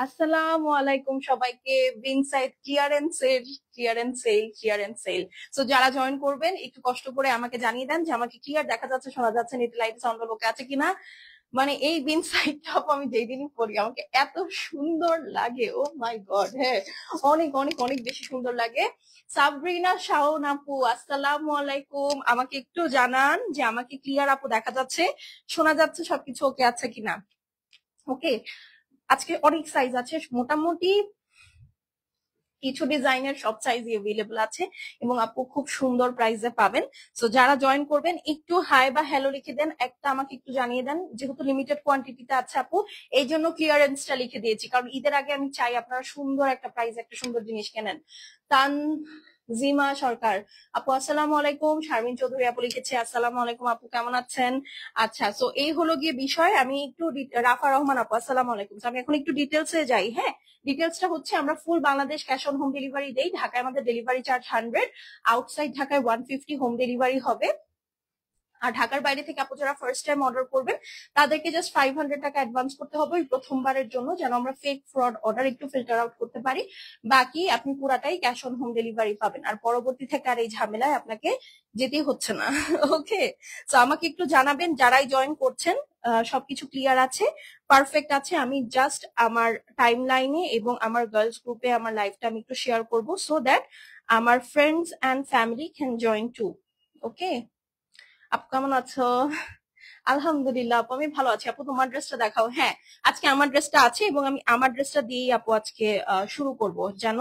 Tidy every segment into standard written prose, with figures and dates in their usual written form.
আসসালামু আলাইকুম সবাইকে। বিনসাইড ক্লিয়ারেন্স সেল। সো যারা জয়েন করবেন একটু কষ্ট করে আমাকে জানিয়ে দেন যে আমাকে ক্লিয়ার দেখা যাচ্ছে, শোনা যাচ্ছে, নেট লাইট সাউন্ড ওকে আছে কিনা। মানে এই বিনসাইড টপ আমি যেই দিনই পড়ি আমাকে এত সুন্দর লাগে, ও মাই গড। হ্যাঁ, অনেক অনেক অনেক বেশি সুন্দর লাগে। সাবরিনা শাওন আপু, আসসালামু আলাইকুম। আমাকে একটু জানান যে আমাকে ক্লিয়ার আপু দেখা যাচ্ছে, শোনা যাচ্ছে, সবকিছু ওকে আছে কিনা। ওকে, আজকে অনেক সাইজ আছে, মোটামুটি কিছু ডিজাইনের সব সাইজই अवेलेबल আছে এবং আপু খুব সুন্দর প্রাইসে পাবেন। সো যারা জয়েন করবেন একটু হাই বা হ্যালো লিখে দেন, একটা আমাকে একটু জানিয়ে দেন, যেহেতু লিমিটেড কোয়ান্টিটিতে আছে আপু এই জন্য ক্লিয়ারেন্সটা লিখে দিয়েছি, কারণ ঈদের আগে আমি চাই আপনারা সুন্দর একটা প্রাইস, একটা সুন্দর জিনিস কেনেন। তানজিমা সরকার আপু, আসসালামু আলাইকুম। শারমিন চৌধুরী আপু লিখেছে আসসালামু আলাইকুম আপু, কেমন আছেন? আচ্ছা, সো এই হলো গিয়ে বিষয়। আমি একটু রাফা রহমান আপু, আসসালামু আলাইকুম। আমি এখন একটু ডিটেলসে যাই। হ্যাঁ, ডিটেলসটা হচ্ছে আমরা full Bangladesh cash on home delivery দেই। ঢাকায় আমাদের ডেলিভারি চার্জ 100, আউটসাইড ঢাকায় 150 হোম ডেলিভারি হবে। আর ঢাকার বাইরে থেকে আপু যারা ফার্স্ট টাইম অর্ডার করবেন তাদেরকে জাস্ট 500 টাকা অ্যাডভান্স করতে হবে প্রথমবারের জন্য, যেন আমরা ফেক ফ্রড অর্ডার একটু ফিল্টার আউট করতে পারি। বাকি আপনি পুরাটাই ক্যাশ অন হোম ডেলিভারি পাবেন, আর পরবর্তী থেকে আর এই ঝামেলায় আপনাকে যেতেই হচ্ছে না। ওকে, তো আমাকে একটু জানাবেন যারাই জয়েন করছেন সবকিছু ক্লিয়ার আছে, পারফেক্ট আছে। আমি জাস্ট আমার টাইম লাইনে এবং আমার গার্লস গ্রুপে আমার লাইফটা আমি একটু শেয়ার করব, সো দ্যাট আমার friends and family can join too. Okay, আপু কেমন আছো? আলহামদুলিল্লাহ আপু, আমি ভালো আছি। আপু তোমার ড্রেসটা দেখাও। হ্যাঁ, আজকে আমার ড্রেসটা আছে এবং আমি আমার ড্রেসটা দিয়েই আপু আজকে শুরু করব, যেন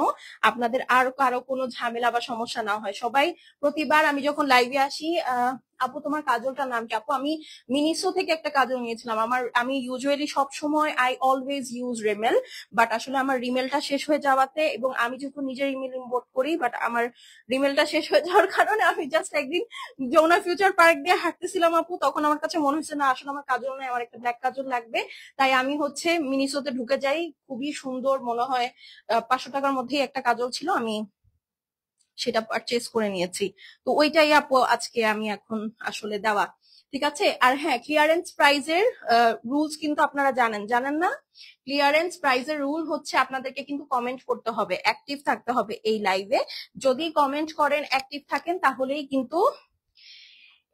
আপনাদের আর কারো কোনো ঝামেলা বা সমস্যা না হয়। সবাই প্রতিবার আমি যখন লাইভে আসি, আপু তোমার কাজলটার নাম কি? আপু আমি মিনিসো থেকে একটা কাজল নিয়েছিলাম। আমি ইউজুয়ালি সব সময় I always use Remal, but আসলে আমার রিমেলটা শেষ হয়ে যাওয়াতে, এবং আমি যেহেতু নিজের ইমেল ইম্পোর্ট করি, বাট আমার রিমেলটা শেষ হয়ে যাওয়ার কারণে আমি জাস্ট একদিন যমুনা ফিউচার পার্ক দিয়ে হাঁটতেছিলাম আপু, তখন আমার কাছে মনে হচ্ছে না আসলে আমার কাজল নেই, আমার একটা ব্ল্যাক কাজল লাগবে। তাই আমি হচ্ছে মিনিসোতে ঢুকে যাই, খুবই সুন্দর মনে হয় 500 টাকার মধ্যেই একটা কাজল ছিল, আমি সেটা পারচেজ করে নিয়েছি। তো ওইটাই আপু আজকে আমি এখন আসলে দেওয়া। ঠিক আছে। আর হ্যাঁ, ক্লিয়ারেন্স প্রাইজের রুলস কিন্তু আপনারা জানেন, জানেন না? ক্লিয়ারেন্স প্রাইজের রুল হচ্ছে আপনাদেরকে কিন্তু কমেন্ট করতে হবে, অ্যাক্টিভ থাকতে হবে এই লাইভে। যদি কমেন্ট করেন, অ্যাক্টিভ থাকেন, তাহলেই কিন্তু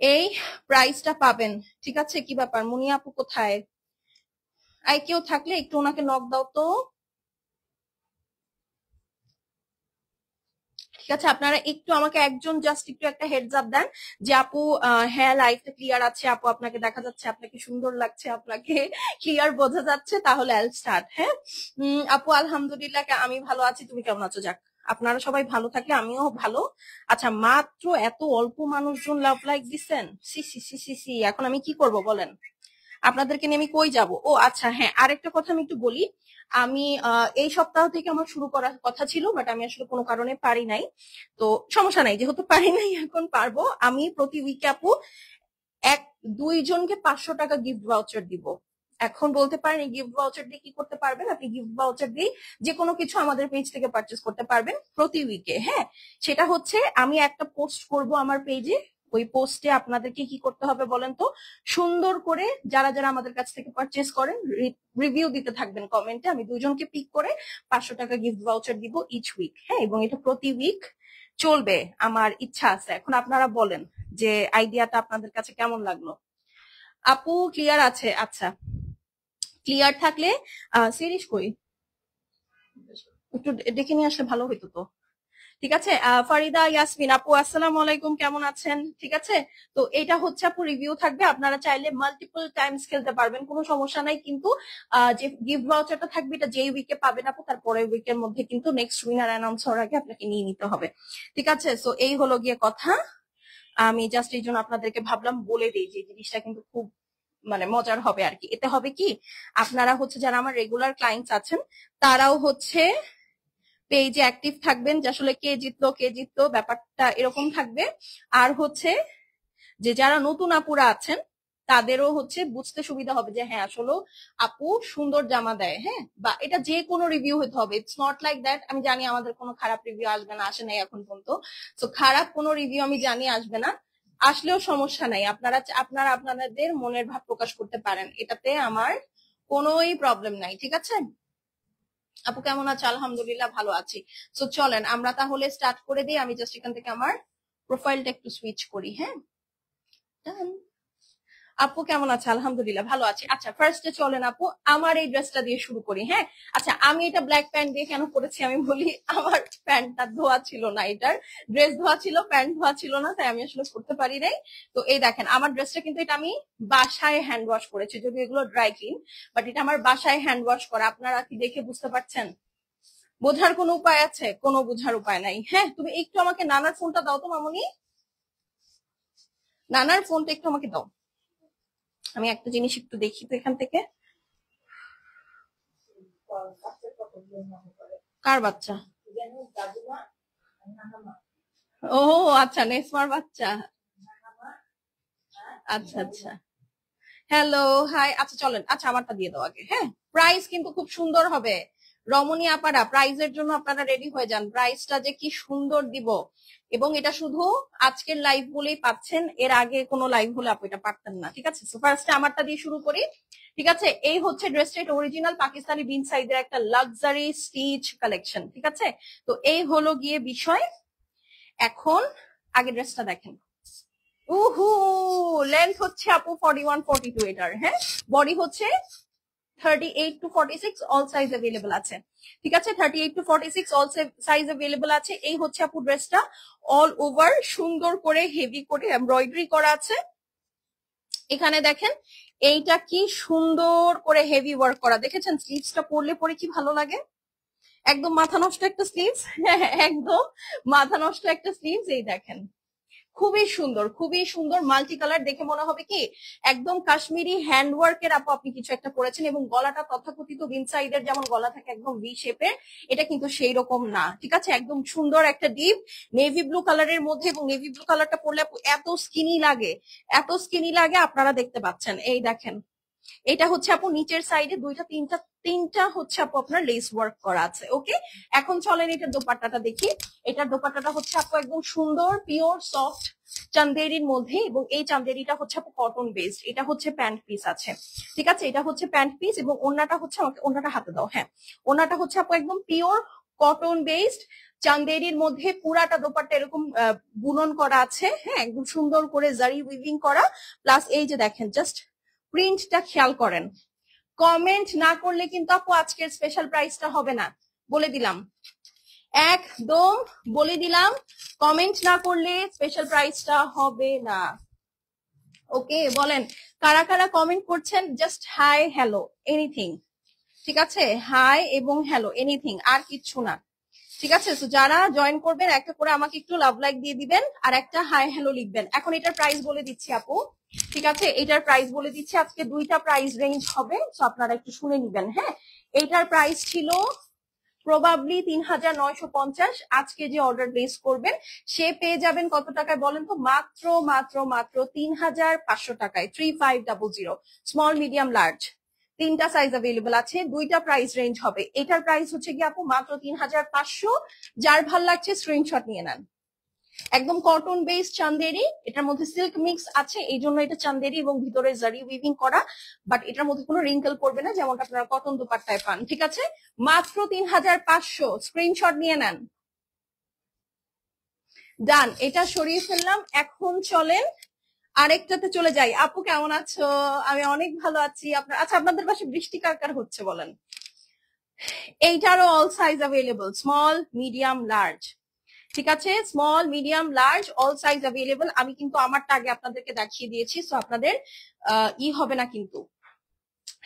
এই প্রাইসটা পাবেন। ঠিক আছে। কি ব্যাপার, মুনি আপু কোথায়? আই কেউ থাকলে একটু ওনাকে নক দাও তো। ঠিক আছে, আপনারা একটু আমাকে একজন জাস্ট একটু একটা হেডস আপ দেন যে আপু হ্যাঁ লাইফটা ক্লিয়ার আছে, আপু আপনাকে দেখা যাচ্ছে, আপনাকে সুন্দর লাগছে, আপনাকে ক্লিয়ার বোঝা যাচ্ছে, তাহলে আইল স্টার্ট। হ্যাঁ, আপু আলহামদুলিল্লাহ, আমি ভালো আছি, তুমি কেমন আছো? যাক, আপনারা সবাই ভালো থাকলে আমিও ভালো। আচ্ছা, মাত্র এত অল্প মানুষজন লাভ লাইক দিচ্ছেন, সি সি সি সি সি, এখন আমি কি করব বলেন? আপনাদেরকে নিয়ে আমি কই যাব? ও আচ্ছা, হ্যাঁ, আরেকটা কথা আমি একটু বলি। আমি এই সপ্তাহ থেকে আমার শুরু করার কথা ছিল, বাট আমি আসলে কোনো কারণে পারি নাই। তো সমস্যা নাই, যেহেতু পারি নাই এখন পারবো। আমি প্রতি উইকে আপু এক দুইজনকে 500 টাকা গিফট ভাউচার দিব। এখন বলতে পারেন এই গিফট ভাউচার দিয়ে কি করতে পারবেন? আপনি গিফট ভাউচার দিয়ে যে কোনো কিছু আমাদের পেজ থেকে পারচেস করতে পারবেন প্রতি উইকে। হ্যাঁ, সেটা হচ্ছে আমি একটা পোস্ট করব আমার পেজে। ওই পোস্টে আপনাদেরকে কি করতে হবে বলেন তো? সুন্দর করে যারা যারা আমাদের কাছ থেকে পারচেস করেন রিভিউ দিতে থাকবেন কমেন্টে। আমি দুজনকে পিক করে 500 টাকা গিফট ভাউচার দিব ইচ উইক। হ্যাঁ, এবং এটা প্রতি উইক চলবে। আমার ইচ্ছা আছে। এখন আপনারা বলেন যে আইডিয়াটা আপনাদের কাছে কেমন লাগলো। আপু ক্লিয়ার আছে? আচ্ছা, ক্লিয়ার থাকলে সিরিজ কই একটু ডেকে নিয়ে আসলে ভালো হইতো তো। ঠিক আছে। ফারিদা ইয়াসমিন আপু, আসসালামু আলাইকুম, কেমন আছেন? ঠিক আছে। তো এটা হচ্ছে আপু রিভিউ থাকবে, আপনারা চাইলে মাল্টিপল টাইমস খেলতে পারবেন, কোনো সমস্যা নাই। কিন্তু যে গিফট ভাউচারটা থাকবে এটা যেই উইকে পাবেন আপু, তার পরের উইকের মধ্যে কিন্তু নেক্সট উইনার অ্যানাউন্স হওয়ার আগে আপনাকে নিয়ে নিতে হবে। ঠিক আছে। সো এই হলো গিয়ে কথা। আমি জাস্ট এই জন্য আপনাদেরকে ভাবলাম বলে দিই যে জিনিসটা কিন্তু খুব মানে মজার হবে আর কি। এতে হবে কি, আপনারা হচ্ছে যারা আমার রেগুলার ক্লায়েন্টস আছেন তারাও হচ্ছে পেজে অ্যাক্টিভ থাকবেন, যে আসলে কে জিতলো কে জিতলো ব্যাপারটা এরকম থাকবে। আর হচ্ছে যে যারা নতুন আপুরা আছেন তাদেরও হচ্ছে বুঝতে সুবিধা হবে যে হ্যাঁ আসলে আপু সুন্দর জামা দেয়। হ্যাঁ, বা এটা যে কোনো রিভিউ হতে হবে, ইটস নট লাইক দ্যাট। আমি জানি আমাদের কোনো খারাপ রিভিউ আসবে না, আসে নাই এখন পর্যন্ত। তো খারাপ কোনো রিভিউ আমি জানি আসবে না, আসলেও সমস্যা নাই। আপনারা আপনারা আপনাদের মনের ভাব প্রকাশ করতে পারেন, এটাতে আমার কোনোই প্রবলেম নাই। ঠিক আছে। আপু কেমন আছে? আলহামদুলিল্লাহ ভালো আছি। সো চলেন আমরা তাহলে স্টার্ট করে দিই। আমি জাস্ট এখান থেকে আমার প্রোফাইলটা একটু সুইচ করি। হ্যাঁ, Done. আপু কেমন আছে? আলহামদুলিল্লাহ ভালো আছি। আচ্ছা, ফার্স্টে চলেন আপু আমার এই ড্রেসটা দিয়ে শুরু করি। হ্যাঁ, আচ্ছা, আমি এটা ব্ল্যাক প্যান্ট দিয়ে কেন করেছি আমি বলি। আমার প্যান্টটা ধোয়া ছিল না, এটার ড্রেস ধোয়া ছিল, প্যান্ট ধোয়া ছিল না, তাই আমি আসলে করতে পারি নাই। তো এই দেখেন আমার ড্রেসটা কিন্তু এটা আমি বাসায় হ্যান্ড ওয়াশ করেছি, যদি এগুলো ড্রাই ক্লিন, বাট এটা আমার বাসায় হ্যান্ড ওয়াশ করা। আপনারা কি দেখে বুঝতে পারছেন? বোঝার কোনো উপায় আছে? কোনো বোঝার উপায় নাই। হ্যাঁ, তুমি একটু আমাকে নানার ফোনটা দাও তো মামুনি, নানার ফোনটা একটু আমাকে দাও। আমি একটা জিনিস একটু দেখি তো এখান থেকে। কার বাচ্চা? ও আচ্ছা, নেসমার বাচ্চা। আচ্ছা আচ্ছা, হ্যালো হাই। আচ্ছা চলেন, আচ্ছা আমারটা দিয়ে দাও আগে। হ্যাঁ, প্রাইস কিন্তু খুব সুন্দর হবে। রমণী আপারা, প্রাইজের জন্য আপনারা রেডি হয়ে যান। প্রাইসটা যে কি সুন্দর দিব, এবং এটা শুধু আজকের লাইভ বলেই পাচ্ছেন, এর আগে কোনো লাইভ হলে আপনি এটা পারতেন না। ঠিক আছে, ফার্স্টে আমারটা দিয়ে শুরু করি। ঠিক আছে, এই হচ্ছে ড্রেসটা, এটা অরিজিনাল পাকিস্তানি বিন সাইজের একটা লাক্সারি স্টিচ কালেকশন। ঠিক আছে, তো এই হলো গিয়ে বিষয়। এখন আগে ড্রেসটা দেখেন। উহু, লেন্থ হচ্ছে আপু 41-42 এটার। হ্যাঁ, বডি হচ্ছে 38 to 46, অল সাইজ अवेलेबल আছে। ঠিক আছে, 38 to 46 অল সাইজ अवेलेबल আছে। এই হচ্ছে আপু ড্রেসটা, অল ওভার সুন্দর করে হেভি করে এমব্রয়ডারি করা আছে। এখানে দেখেন এইটা কি সুন্দর করে হেভি ওয়ার্ক করা, দেখেছেন? স্লিভসটা পরলে পরে কি ভালো লাগে, একদম মাথা নষ্ট একটা স্লিভস। একদম মাথা নষ্ট একটা স্লিভস। এই দেখেন খুবই সুন্দর, খুবই সুন্দর, মাল্টি কালার, দেখে মনে হবে কি একদম কাশ্মীরি হ্যান্ডওয়ার্কের আপু আপনি কিছু একটা করেছেন। এবং গলাটা তথাকথিত বিন সাইডের যেমন গলা থাকে একদম ভি শেপের, এটা কিন্তু সেই রকম না। ঠিক আছে, একদম সুন্দর একটা ডিপ নেভি ব্লু কালারের মধ্যে, এবং নেভি ব্লু কালারটা পরলে আপু এত স্কিনি লাগে, এত স্কিনি লাগে, আপনারা দেখতে পাচ্ছেন। এই দেখেন এটা হচ্ছে আপু নিচের সাইডে দুইটা তিনটা তিনটা হচ্ছে আপু আপনার লেস ওয়ার্ক করা আছে। ওকে, এখন চলেন এটার দোপাট্টাটা দেখি। এটার দোপাট্টাটা হচ্ছে আপু একদম সুন্দর পিওর সফট চান্দেরির মধ্যে, এবং এই চান্দেরিটা হচ্ছে আপু কটন বেসড। এটা হচ্ছে প্যান্ট পিস আছে। ঠিক আছে, এটা হচ্ছে প্যান্ট পিস, এবং ওন্নাটা হচ্ছে, আমাকে ওন্নাটা হাতে দাও। হ্যাঁ, ওন্নাটা হচ্ছে আপু একদম পিওর কটন বেসড চান্দেরির মধ্যে, পুরাটা দোপাট্টা এরকম বুনন করা আছে। হ্যাঁ, একদম সুন্দর করে জারি উইভিং করা, প্লাস এই যে দেখেন জাস্ট প্রিন্টটা খেয়াল করেন। কমেন্ট না করলে কিন্তু আপু আজকের স্পেশাল প্রাইসটা হবে না, বলে দিলাম, একদম বলে দিলাম। কমেন্ট না করলে স্পেশাল প্রাইসটা হবে না। ওকে, বলেন কারা কারা কমেন্ট করছেন, জাস্ট হাই হ্যালো এনিথিং। ঠিক আছে, হাই এবং হ্যালো এনিথিং, আর কিচ্ছু না। ঠিক আছে, তো যারা জয়েন করবেন একটা করে আমাকে একটু লাভ লাইক দিয়ে দিবেন, আর একটা হাই হ্যালো লিখবেন। এখন এটার প্রাইস বলে দিচ্ছি আপু। ঠিক আছে, এটার প্রাইস বলে দিচ্ছি। আজকে দুইটা প্রাইস রেঞ্জ হবে, তো আপনারা একটু শুনে নিবেন। হ্যাঁ, এইটার প্রাইস ছিল প্রবাবলি 3950। আজকে যে অর্ডার প্লেস করবেন সে পেয়ে যাবেন কত টাকায় বলেন তো? মাত্র মাত্র মাত্র 3500 টাকায়, 3500। স্মল মিডিয়াম লার্জ তিনটা সাইজ अवेलेबल আছে, দুইটা প্রাইস রেঞ্জ হবে। এটার প্রাইস হচ্ছে কি আপু মাত্র 3500। যার ভাল লাগছে স্ক্রিনশট নিয়ে নেন। একদম কটন বেস চান্দেরি, এটার মধ্যে সিল্ক মিক্স আছে, এই জন্য এটা চান্দেরি এবং ভিতরে জারি উইভিং করা, বাট এটার মধ্যে কোনো রিঙ্কেল করবে না, যেমনটা আপনারা কটন দুপাট্টায় পান। ঠিক আছে, মাত্র 3500, স্ক্রিনশট নিয়ে নেন। ডান, এটা সরিয়ে ফেললাম। এখন চলেন আরেকটাতে চলে যাই। আপু কেমন আছো? আমি অনেক ভালো আছি। আপনার আচ্ছা, আপনাদের পাশে বৃষ্টি কার কার হচ্ছে বলেন? এইটারও all size available, small medium large. ঠিক আছে, small medium large all size available. আমি কিন্তু আমারটা আগে আপনাদেরকে দেখিয়ে দিয়েছি, সো আপনাদের হবে না কিন্তু,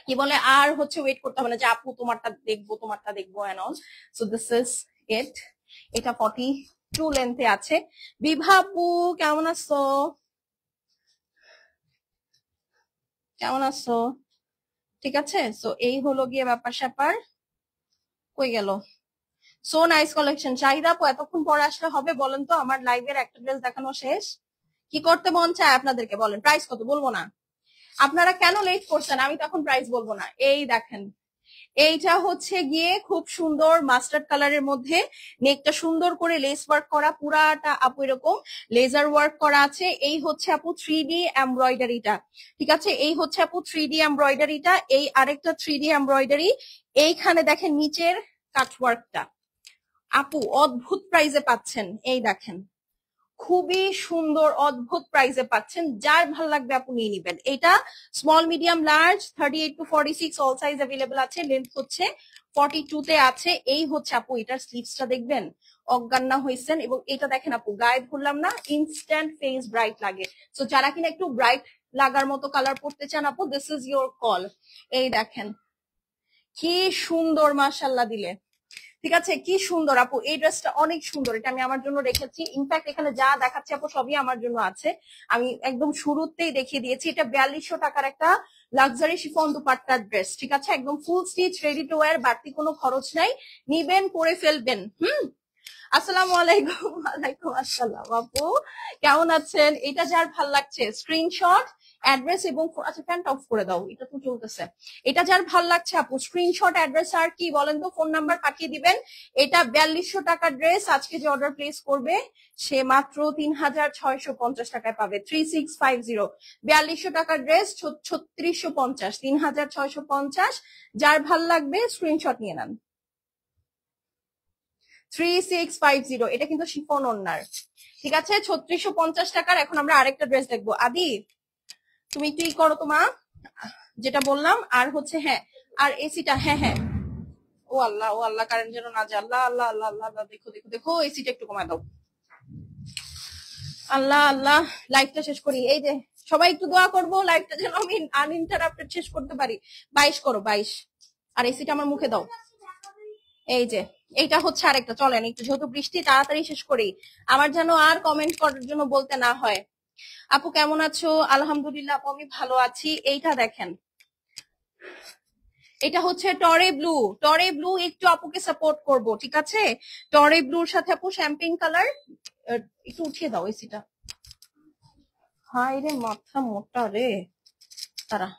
কি বলে, আর হচ্ছে ওয়েট করতে হবে না যে আপু তোমারটা দেখবো তোমারটা দেখবো and all. So this is it. এটা 42 লেন্থে আছে। বিভাপু কেমন আছো? কেমন আছো? ঠিক আছে, সো এই হলো গিয়ে ব্যাপার স্যাপার। কই গেল? So nice collection. শাহিদা আপু এতক্ষণ পরে আসলে হবে বলেন তো? আমার লাইভের একটা ড্রেস দেখানো শেষ। কি করতে মন চায় আপনাদেরকে বলেন? প্রাইস কত বলবো না? আপনারা কেন লেট করছেন? আমি তখন প্রাইস বলবো না। এই দেখেন, এইটা হচ্ছে গিয়ে খুব সুন্দর মাস্টার্ড কালারের মধ্যে, নেকটা সুন্দর করে লেস ওয়ার্ক করা, পুরাটা আপু এরকম লেজার ওয়ার্ক করা আছে। এই হচ্ছে আপু 3D এমব্রয়ডারিটা। ঠিক আছে, এই হচ্ছে আপু 3D এমব্রয়ডারিটা। এই আরেকটা 3D এমব্রয়ডারি। এইখানে দেখেন নিচের কাটওয়ার্কটা আপু অদ্ভুত প্রাইজে পাচ্ছেন। এই দেখেন খুবই সুন্দর অদ্ভুত প্রাইসে পাচ্ছেন, যার ভালো লাগবে আপু নিয়ে নিবেন। এটা small medium large 38 to 46 all size available আছে, লেন্থ হচ্ছে 42 তে আছে। এই হচ্ছে আপু এটার স্লিভসটা দেখবেন, অজ্ঞান না হয়েছেন। এবং এটা দেখেন আপু গায়ে ধরলাম না, ইনস্ট্যান্ট ফেস ব্রাইট লাগে। সো যারা কিনা একটু ব্রাইট লাগার মতো কালার পড়তে চান আপু, দিস ইজ ইয়োর কল। এই দেখেন কি সুন্দর, মাশাআল্লাহ দিলে। ঠিক আছে, কি সুন্দর আপু, এই ড্রেসটা অনেক সুন্দর, এটা আমি আমার জন্য রেখেছি। ইনফ্যাক্ট এখানে যা দেখাচ্ছি আপু সবই আমার জন্য আছে, আমি একদম শুরুতেই দেখিয়ে দিয়েছি। এটা 4200 টাকার একটা লাক্সারি শিফন দুপাট্টার ড্রেস, ঠিক আছে, একদম ফুল স্টিচ রেডি টু ওয়্যার, বাড়তি কোনো খরচ নাই, নিবেন পরে ফেলবেন। আসসালামু আলাইকুম। ওয়ালাইকুম আসসালাম আপু, কেমন আছেন? এটা যার ভাল লাগছে স্ক্রিনশট অ্যাড্রেস এবং আচ্ছা ফ্যানটা অফ করে দাও, এটা তো চলতেছে। এটা যার ভাল লাগছে আপু স্ক্রিনশট অ্যাড্রেস আর কি বলেন তো, ফোন নাম্বার পাঠিয়ে দিবেন। এটা 4200 টাকার ড্রেস, আজকে যে অর্ডার প্লেস করবে সে মাত্র 3650 টাকায় পাবে। 3650, 4200 টাকার ড্রেস 3650, 3650। যার ভাল লাগবে স্ক্রিনশট নিয়ে নেন। 3650, এটা কিন্তু শিফন ওন্নার, ঠিক আছে, 3650 টাকার। এখন আমরা আরেকটা ড্রেস দেখবো। আদি তুমি একটু করো তোমা, যেটা বললাম। আর হচ্ছে হ্যাঁ, আর এসিটা, হ্যাঁ হ্যাঁ, ও আল্লাহ ও আল্লাহ, কারেন্ট যেন না যায়, আল্লাহ আল্লাহ আল্লাহ আল্লাহ আল্লাহ, দেখো দেখো দেখো, এসিটা একটু কমায় দাও, আল্লাহ আল্লাহ। লাইভটা শেষ করি, এই যে সবাই একটু দোয়া করবো লাইভটা যেন আমি আনইন্টারাপ্টেড শেষ করতে পারি। 22 করো, 22। আর এসিটা আমার মুখে দাও। এই যে এইটা হচ্ছে আরেকটা, চলেন একটু, যেহেতু বৃষ্টি তাড়াতাড়ি শেষ করি, আমার যেন আর কমেন্ট করার জন্য বলতে না হয়। আপু কেমন আছো? আলহামদুলিল্লাহ আপু আমি ভালো আছি। এইটা দেখেন, এটা হচ্ছে টরে ব্লু। টরে ব্লু একটু আপুকে সাপোর্ট করব, ঠিক আছে, টরে ব্লুর সাথে আপু শ্যাম্পেন কালার। একটু উঠিয়ে দাও এসিটা, হাই রে মাথা মোটা রে তারা।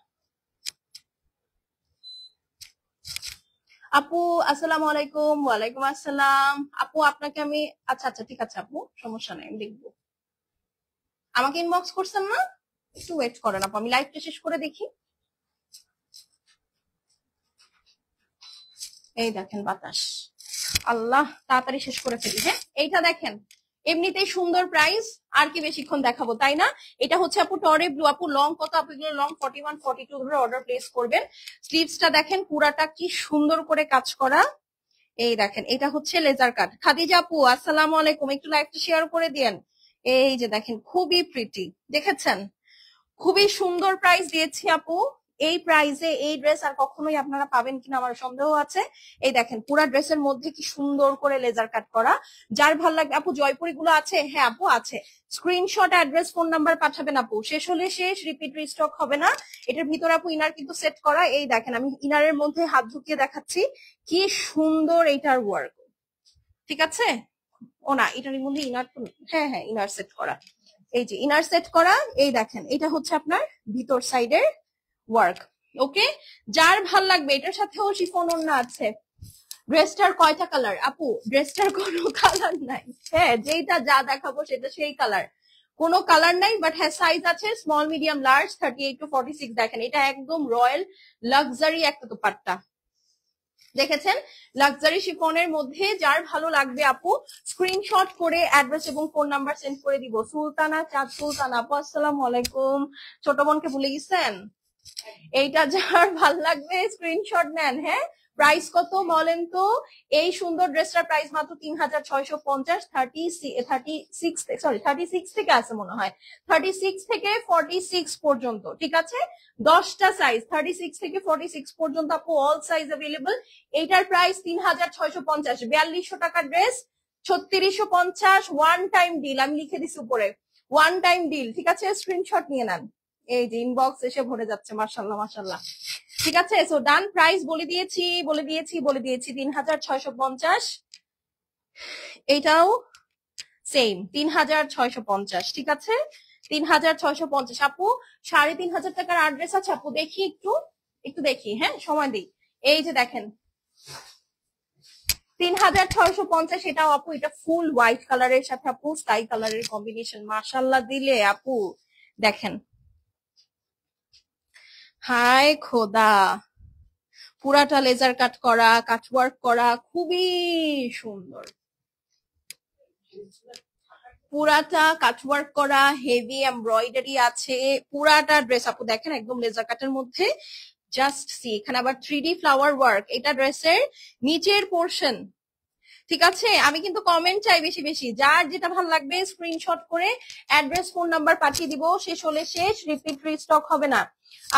আপু আসসালামু আলাইকুম। ওয়ালাইকুম আসসালাম আপু, আপনাকে আমি আচ্ছা আচ্ছা ঠিক আছে আপু, সমস্যা নাই, আমি দেখবো। আমাকে ইনবক্স করছেন না, একটু ওয়েট করেন আপু, আমি লাইভটা শেষ করে দেখি। এই দেখেন বাতাস, আল্লাহ তাড়াতাড়ি শেষ করে ফেলি। হ্যাঁ এইটা দেখেন, এমনিতেই সুন্দর প্রাইস, আর কি বেশিক্ষণ দেখাবো তাই না। এটা হচ্ছে আপু টরে ব্লু। আপু লং কত? আপু এগুলো লং 41 42 ধরে অর্ডার প্লেস করবেন। স্লিভসটা দেখেন পুরাটা কি সুন্দর করে কাজ করা। এই দেখেন এটা হচ্ছে লেজার কাট। খাদিজা আপু আসসালামু আলাইকুম, একটু লাইভটা শেয়ার করে দিয়েন। এই যে দেখেন খুবই প্রিটি, দেখেছেন, খুবই সুন্দর প্রাইস দিয়েছি আপু। এই প্রাইসে এই ড্রেস আর কখনোই আপনারা পাবেন কিনা আমার সন্দেহ আছে। এই দেখেন পুরা ড্রেসের মধ্যে কি সুন্দর করে লেজার কাট করা, যার ভাল লাগবে। আপু জয়পুরি গুলো আছে? হ্যাঁ আপু আছে। স্ক্রিনশট অ্যাড্রেস ফোন নাম্বার পাঠাবেন আপু, শেষ হলে শেষ, রিপিট রিস্টক হবে না। এটার ভিতরে আপু ইনার কিন্তু সেট করা। এই দেখেন আমি ইনারের মধ্যে হাত ঢুকিয়ে দেখাচ্ছি, কি সুন্দর এইটার ওয়ার্ক, ঠিক আছে। ও না, এটার মধ্যে ইনার, হ্যাঁ হ্যাঁ ইনার সেট করা, এই যে ইনার সেট করা। এই দেখেন এটা হচ্ছে আপনার ভিতর সাইডের ওয়ার্ক। ওকে, যার ভাল লাগবে এটার সাথেও শিফন ওড়না আছে। ড্রেসটার কয়টা কালার? আপু ড্রেসটার কোনো কালার নাই, হ্যাঁ যেটা যা দেখাবো সেটা সেই কালার, কোনো কালার নাই। বাট হ্যাঁ সাইজ আছে স্মল মিডিয়াম লার্জ 38 to 46। দেখেন এটা একদম রয়্যাল লাক্সারি একটা দুপাট্টা, দেখেছেন, লাক্সারি শিফনের মধ্যে। যার ভালো লাগবে আপু স্ক্রিনশট করে অ্যাড্রেস এবং ফোন নাম্বার সেন্ড করে দিব। সুলতানা চাঁদ সুলতানা আপু আসসালামু আলাইকুম, ছোট বোনকে ভুলে গেছেন। এইটা যার ভাল লাগবে স্ক্রিনশট নেন। হ্যাঁ প্রাইস কত বলেন তো? এই সুন্দর ড্রেসটার প্রাইস মাত্র 3650। 36 থেকে আছে মনে হয়, 36 থেকে 46 পর্যন্ত, ঠিক আছে, 10টা সাইজ 36 থেকে 46 পর্যন্ত আপু, অল সাইজ अवेलेबल। এইটার প্রাইস 3650, 4200 টাকার ড্রেস 3650। ওয়ান টাইম ডিল, আমি লিখে দিছি উপরে, ওয়ান টাইম ডিল, ঠিক আছে, স্ক্রিনশট নিয়ে নেন। এই যে ইনবক্স এসে ভরে যাচ্ছে, মাশাআল্লাহ মাশাআল্লাহ, ঠিক আছে। সো ডান, প্রাইস বলে দিয়েছি 3650। এইটাও সেম 3650, ঠিক আছে, 3650 আপু। 3500 টাকার অ্যাড্রেস আছে আপু, দেখি একটু, একটু দেখি, হ্যাঁ সময় দিই। এই যে দেখেন 3650, এটাও আপু, এটা ফুল হোয়াইট কালারের সাথে আপু স্কাই কালারের কম্বিনেশন, মাশাআল্লাহ দিলে আপু। দেখেন, হায় খোদা, পুরাটা লেজার কাট করা, কাটওয়ার্ক করা, খুবই সুন্দর। পুরাটা কাটওয়ার্ক করা, হেভি এমব্রয়ডারি আছে পুরাটা ড্রেস। আপু দেখেন একদম লেজার কাটের মধ্যে, জাস্ট সি। এখানে আবার 3D ফ্লাওয়ার ওয়ার্ক, এটা ড্রেসের নিচের পোর্শন। ঠিক আছে, আমি কিন্তু কমেন্ট চাই বেশি বেশি, যার যেটা ভালো লাগবে স্ক্রিনশট করে অ্যাড্রেস ফোন নাম্বার পাঠিয়ে দিব। শেষ হলে শেষ, রিপিট রিস্টক হবে না।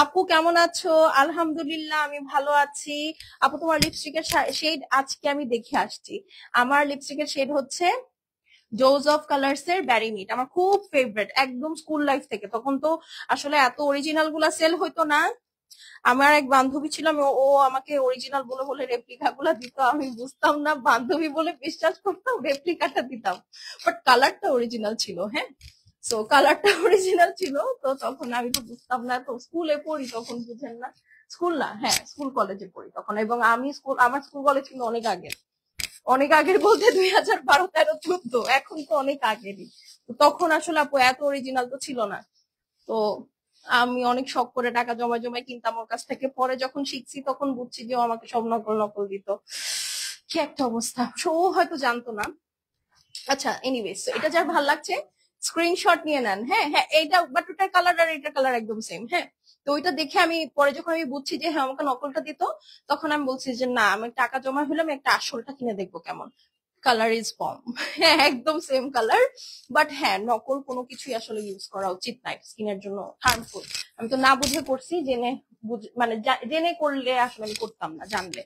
আপু কেমন আছো? আলহামদুলিল্লাহ আমি ভালো আছি। আপু তোমার লিপস্টিকের শেড আজকে আমি দেখে আসছি। আমার লিপস্টিকের শেড হচ্ছে জোজ অফ কালার্স এর ব্যারি মিট, আমার খুব ফেভারিট একদম স্কুল লাইফ থেকে। তখন তো আসলে এত অরিজিনাল গুলা সেল হইতো না। আমার এক বান্ধবী ছিল, ও আমাকে অরিজিনাল বলে বলে রেপ্লিকা গুলা দিত, আমি বুঝতাম না, বান্ধবী বলে বিশ্বাস করতাম, রেপ্লিকাটা দিতাম, বাট কালারটা অরিজিনাল ছিল। হ্যাঁ, সো কালারটা অরিজিনাল ছিল, তো তখন আমি তো বুঝতাম না, তো স্কুলে পড়ি তখন, বুঝেন না, স্কুল না, হ্যাঁ স্কুল কলেজে পড়ি তখন। এবং আমি আমার স্কুল কলেজ কিন্তু অনেক আগের, অনেক আগের বলতে 2012, 2013, 2014, এখন তো অনেক আগেরই। তখন আসলে আপু এত অরিজিনাল তো ছিল না। তো আমি অনেক শখ করে টাকা জমা জমায় কিনতাম ওর কাছ থেকে। পরে যখন শিখছি তখন বুঝছি যে ও আমাকে সব নকল নকল দিত। কি একটা অবস্থা, ও হয়তো জানতো না। আচ্ছা এনিওয়েজ, এটা যার ভাল লাগছে স্ক্রিনশট নিয়ে নেন। হ্যাঁ হ্যাঁ, এইটা বাট ওটার কালার আর এটার কালার একদম সেম। হ্যাঁ, তো ওইটা দেখে আমি পরে যখন আমি বুঝছি যে হ্যাঁ আমাকে নকলটা দিত, তখন আমি বলছি যে না, আমি টাকা জমা হলে আমি একটা আসলটা কিনে দেখবো কেমন। কালার ইজ কম, হ্যাঁ একদম সেম কালার। বাট হ্যাঁ, নকল কোনো কিছুই আসলে ইউজ করা উচিত না, স্কিনের জন্য হার্মফুল। আমি তো না বুঝে করছি, জেনে মানে জেনে করলে আসলে আমি করতাম না জানলে।